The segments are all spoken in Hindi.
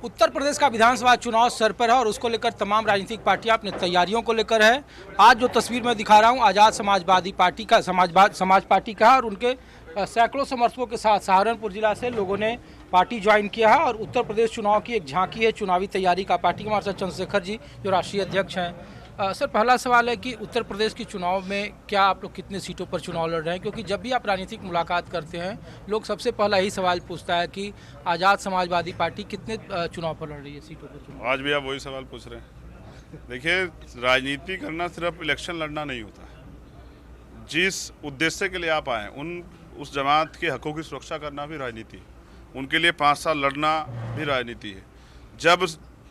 उत्तर प्रदेश का विधानसभा चुनाव सर पर है और उसको लेकर तमाम राजनीतिक पार्टियां अपनी तैयारियों को लेकर है। आज जो तस्वीर मैं दिखा रहा हूं आज़ाद समाजवादी पार्टी का समाज पार्टी का है और उनके सैकड़ों समर्थकों के साथ सहारनपुर जिला से लोगों ने पार्टी ज्वाइन किया है और उत्तर प्रदेश चुनाव की एक झांकी है चुनावी तैयारी का। पार्टी के हमारे साथ चंद्रशेखर जी जो राष्ट्रीय अध्यक्ष हैं। सर, पहला सवाल है कि उत्तर प्रदेश के चुनाव में क्या आप लोग कितने सीटों पर चुनाव लड़ रहे हैं, क्योंकि जब भी आप राजनीतिक मुलाकात करते हैं लोग सबसे पहला यही सवाल पूछता है कि आज़ाद समाजवादी पार्टी कितने चुनाव पर लड़ रही है, सीटों पर चुनाव। आज भी आप वही सवाल पूछ रहे हैं। देखिए, राजनीति करना सिर्फ इलेक्शन लड़ना नहीं होता है। जिस उद्देश्य के लिए आप आए उस जमात के हकों की सुरक्षा करना भी राजनीति है। उनके लिए 5 साल लड़ना भी राजनीति है। जब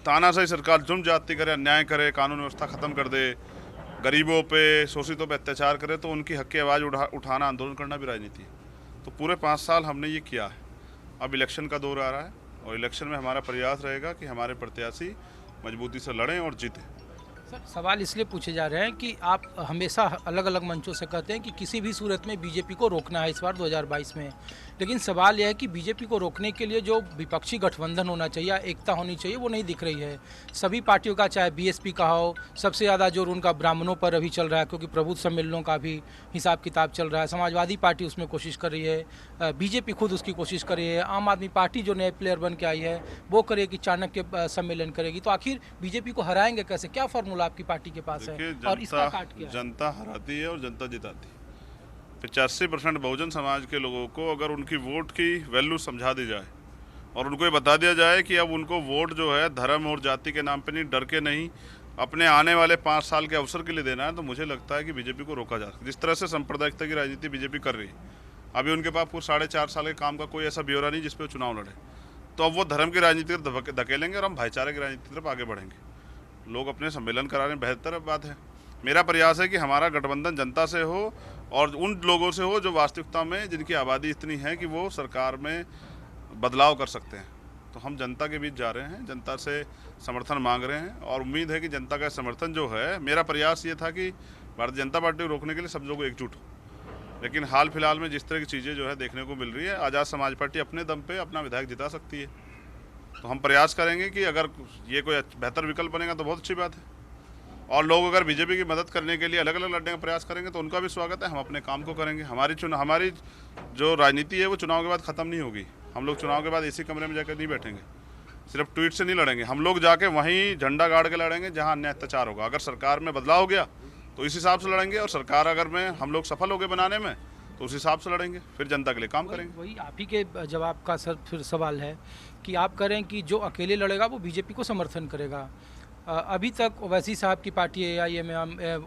तानाशाही सरकार जुर्म जाति करे, अन्याय करे, कानून व्यवस्था ख़त्म कर दे, गरीबों पे शोषितों पे अत्याचार करे, तो उनकी हक की आवाज़ उठाना, आंदोलन करना भी राजनीति है। तो पूरे 5 साल हमने ये किया है। अब इलेक्शन का दौर आ रहा है और इलेक्शन में हमारा प्रयास रहेगा कि हमारे प्रत्याशी मजबूती से लड़ें और जीतें। सर, सवाल इसलिए पूछे जा रहे हैं कि आप हमेशा अलग अलग मंचों से कहते हैं कि किसी भी सूरत में बीजेपी को रोकना है इस बार 2022 में, लेकिन सवाल यह है कि बीजेपी को रोकने के लिए जो विपक्षी गठबंधन होना चाहिए, एकता होनी चाहिए, वो नहीं दिख रही है। सभी पार्टियों का, चाहे बीएसपी का हो, सबसे ज़्यादा जोर उनका ब्राह्मणों पर अभी चल रहा है क्योंकि प्रबुद्ध सम्मेलनों का भी हिसाब किताब चल रहा है। समाजवादी पार्टी उसमें कोशिश कर रही है, बीजेपी खुद उसकी कोशिश कर रही है, आम आदमी पार्टी जो नए प्लेयर बन के आई है वो करेगी, चाणक्य सम्मेलन करेगी। तो आखिर बीजेपी को हराएंगे कैसे? क्या फॉर्मूला आपकी पार्टी के पास है और इसका काट क्या है? जनता हराती है और जनता जिताती है। 85% बहुजन समाज के लोगों को अगर उनकी वोट की वैल्यू समझा दी जाए और उनको ये बता दिया जाए कि अब उनको वोट जो है धर्म और जाति के नाम पे नहीं, डर के नहीं, अपने आने वाले 5 साल के अवसर के लिए देना है, तो मुझे लगता है कि बीजेपी को रोका जा सकता है। जिस तरह से सांप्रदायिकता की राजनीति बीजेपी कर रही है, अभी उनके पास पूरे 4.5 साल के काम का कोई ऐसा ब्यौरा नहीं जिस पर चुनाव लड़े, तो अब वो धर्म की राजनीति की तरफ धकेलेंगे और हम भाईचारे की राजनीति की तरफ आगे बढ़ेंगे। लोग अपने सम्मेलन करा रहे हैं, बेहतर बात है। मेरा प्रयास है कि हमारा गठबंधन जनता से हो और उन लोगों से हो जो वास्तविकता में, जिनकी आबादी इतनी है कि वो सरकार में बदलाव कर सकते हैं। तो हम जनता के बीच जा रहे हैं, जनता से समर्थन मांग रहे हैं और उम्मीद है कि जनता का समर्थन जो है, मेरा प्रयास ये था कि भारतीय जनता पार्टी को रोकने के लिए सब लोग एकजुट हो। लेकिन हाल फिलहाल में जिस तरह की चीज़ें जो है देखने को मिल रही है, आज़ाद समाज पार्टी अपने दम पे अपना विधायक जिता सकती है। तो हम प्रयास करेंगे कि अगर ये कोई बेहतर विकल्प बनेगा तो बहुत अच्छी बात है। और लोग अगर बीजेपी की मदद करने के लिए अलग अलग लड़ने का प्रयास करेंगे तो उनका भी स्वागत है। हम अपने काम को करेंगे। हमारी जो राजनीति है वो चुनाव के बाद ख़त्म नहीं होगी। हम लोग चुनाव के बाद इसी कमरे में जाकर नहीं बैठेंगे, सिर्फ ट्वीट से नहीं लड़ेंगे। हम लोग जाके वहीं झंडा गाड़ के लड़ेंगे जहाँ अन्याय अत्याचार होगा। अगर सरकार में बदलाव हो गया तो इस हिसाब से लड़ेंगे और सरकार अगर में हम लोग सफल हो गए बनाने में तो उस हिसाब से लड़ेंगे, फिर जनता के लिए काम करेंगे। वही आप ही के जवाब का सर फिर सवाल है कि आप करें कि जो अकेले लड़ेगा वो बीजेपी को समर्थन करेगा। अभी तक ओवैसी साहब की पार्टी AIM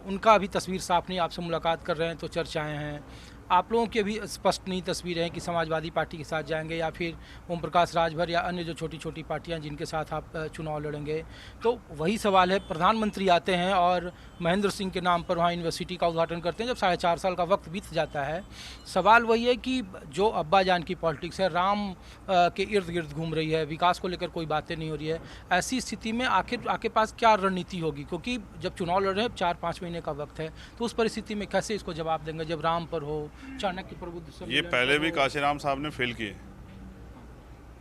उनका अभी तस्वीर साफ नहीं, आपसे मुलाकात कर रहे हैं तो चर्चाएं हैं। आप लोगों की अभी स्पष्ट नहीं तस्वीर है कि समाजवादी पार्टी के साथ जाएंगे या फिर ओम प्रकाश राजभर या अन्य जो छोटी छोटी पार्टियां जिनके साथ आप चुनाव लड़ेंगे। तो वही सवाल है, प्रधानमंत्री आते हैं और महेंद्र सिंह के नाम पर वहाँ यूनिवर्सिटी का उद्घाटन करते हैं जब 4.5 साल का वक्त बीत जाता है। सवाल वही है कि जो अब्बा जान की पॉलिटिक्स है, राम के इर्द गिर्द घूम रही है, विकास को लेकर कोई बातें नहीं हो रही है। ऐसी स्थिति में आखिर आपके पास क्या रणनीति होगी? क्योंकि जब चुनाव लड़ रहे हैं 4-5 महीने का वक्त है, तो उस परिस्थिति में कैसे इसको जवाब देंगे जब राम पर हो, चाणक्य प्रबुद्ध? ये पहले भी काशीराम साहब ने फेल किए।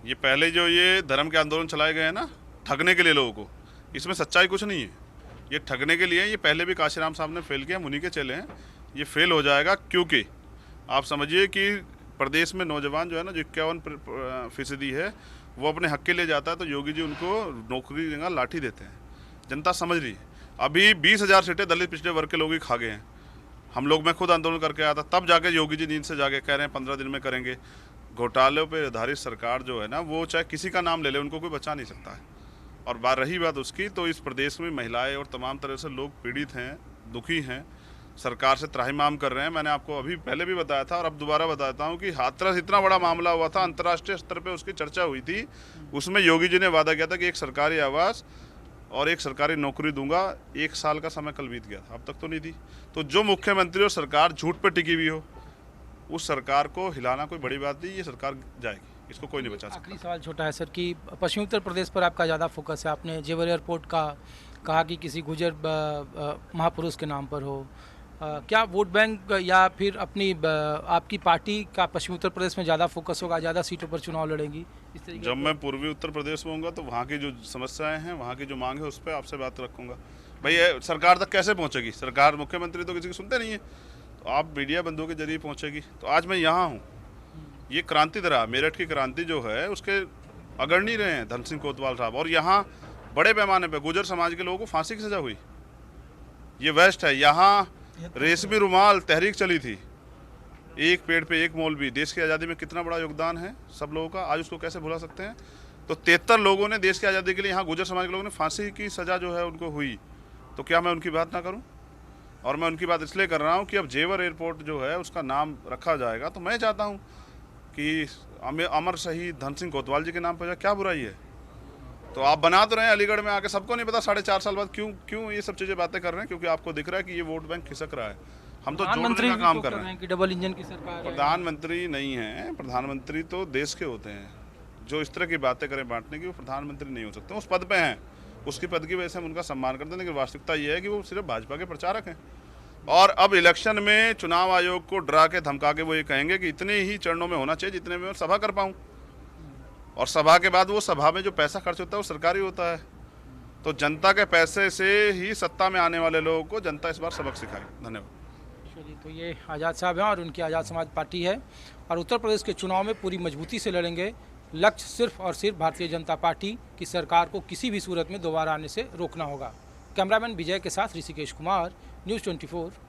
ये पहले जो ये धर्म के आंदोलन चलाए गए हैं ना, ठगने के लिए लोगों को, इसमें सच्चाई कुछ नहीं है। ये ठगने के लिए, ये पहले भी काशीराम साहब ने फेल किया, मुनि के चले हैं। ये फेल हो जाएगा क्योंकि आप समझिए कि प्रदेश में नौजवान जो है ना, जो 51% है, वो अपने हक के लिए जाता है तो योगी जी उनको नौकरी देगा, लाठी देते हैं। जनता समझ रही है। अभी 20,000 सीटें दलित पिछड़े वर्ग के लोग ही खा गए हैं। हम लोग, मैं खुद आंदोलन करके आया था, तब जाके योगी जी नींद से जाके कह रहे हैं 15 दिन में करेंगे। घोटालों पे आधारित सरकार जो है ना, वो चाहे किसी का नाम ले ले, उनको कोई बचा नहीं सकता है। और रही बात उसकी, तो इस प्रदेश में महिलाएं और तमाम तरह से लोग पीड़ित हैं, दुखी हैं, सरकार से त्राहिमाम कर रहे हैं। मैंने आपको अभी पहले भी बताया था और अब दोबारा बताता हूँ कि हाथरस इतना बड़ा मामला हुआ था, अंतर्राष्ट्रीय स्तर पर उसकी चर्चा हुई थी। उसमें योगी जी ने वादा किया था कि एक सरकारी आवास और एक सरकारी नौकरी दूंगा। 1 साल का समय कल बीत गया था, अब तक तो नहीं दी। तो जो मुख्यमंत्री और सरकार झूठ पे टिकी हुई हो, उस सरकार को हिलाना कोई बड़ी बात नहीं। ये सरकार जाएगी, इसको कोई नहीं बचा सकता। आखिरी सवाल छोटा है सर कि पश्चिमी उत्तर प्रदेश पर आपका ज़्यादा फोकस है। आपने जेवर एयरपोर्ट का कहा कि किसी गुजर महापुरुष के नाम पर हो, क्या वोट बैंक या फिर अपनी आपकी पार्टी का पश्चिमी उत्तर प्रदेश में ज़्यादा फोकस होगा, ज़्यादा सीटों पर चुनाव लड़ेंगी इस तरीके जब मैं पूर्वी उत्तर प्रदेश में होऊंगा तो वहाँ की जो समस्याएं हैं, वहाँ की जो मांग है, उस पर आपसे बात रखूंगा। भाई ये सरकार तक कैसे पहुँचेगी? सरकार, मुख्यमंत्री तो किसी की सुनते नहीं है, तो आप मीडिया बंधुओं के जरिए पहुँचेगी। तो आज मैं यहाँ हूँ, ये क्रांति दरा, मेरठ की क्रांति जो है उसके अग्रणी रहे हैं धन सिंह कोतवाल साहब, और यहाँ बड़े पैमाने पर गुर्जर समाज के लोगों को फांसी की सजा हुई। ये वेस्ट है। यहाँ रेशमी रुमाल तहरीक चली थी, एक पेड़ पे एक मौलवी, देश की आज़ादी में कितना बड़ा योगदान है सब लोगों का, आज उसको कैसे भुला सकते हैं? तो 73 लोगों ने देश की आज़ादी के लिए, यहाँ गुर्जर समाज के लोगों ने फांसी की सज़ा जो है उनको हुई, तो क्या मैं उनकी बात ना करूं? और मैं उनकी बात इसलिए कर रहा हूं कि अब जेवर एयरपोर्ट जो है उसका नाम रखा जाएगा, तो मैं चाहता हूं कि अमर शहीद धन सिंह कोतवाल जी के नाम पर क्या बुराई है? तो आप बना तो रहे हैं अलीगढ़ में आके, सबको नहीं पता 4.5 साल बाद क्यों ये सब चीज़ें बातें कर रहे हैं? क्योंकि आपको दिख रहा है कि ये वोट बैंक खिसक रहा है। हम तो जोड़ने का काम कर रहे हैं कि डबल इंजन की सरकार है। प्रधानमंत्री नहीं है, प्रधानमंत्री तो देश के होते हैं। जो इस तरह की बातें करें बांटने की, वो प्रधानमंत्री नहीं हो सकते। उस पद पे हैं, उसकी पद की वजह से हम उनका सम्मान करते हैं, लेकिन वास्तविकता ये है कि वो सिर्फ भाजपा के प्रचारक हैं। और अब इलेक्शन में चुनाव आयोग को डरा के धमका के वो ये कहेंगे कि इतने ही चरणों में होना चाहिए जितने में मैं सभा कर पाऊँ, और सभा के बाद वो सभा में जो पैसा खर्च होता है वो सरकारी होता है। तो जनता के पैसे से ही सत्ता में आने वाले लोगों को जनता इस बार सबक सिखाएगी। धन्यवाद। चलिए, तो ये आज़ाद साहब हैं और उनकी आज़ाद समाज पार्टी है, और उत्तर प्रदेश के चुनाव में पूरी मजबूती से लड़ेंगे। लक्ष्य सिर्फ और सिर्फ भारतीय जनता पार्टी की सरकार को किसी भी सूरत में दोबारा आने से रोकना होगा। कैमरामैन विजय के साथ ऋषिकेश कुमार, न्यूज़ 24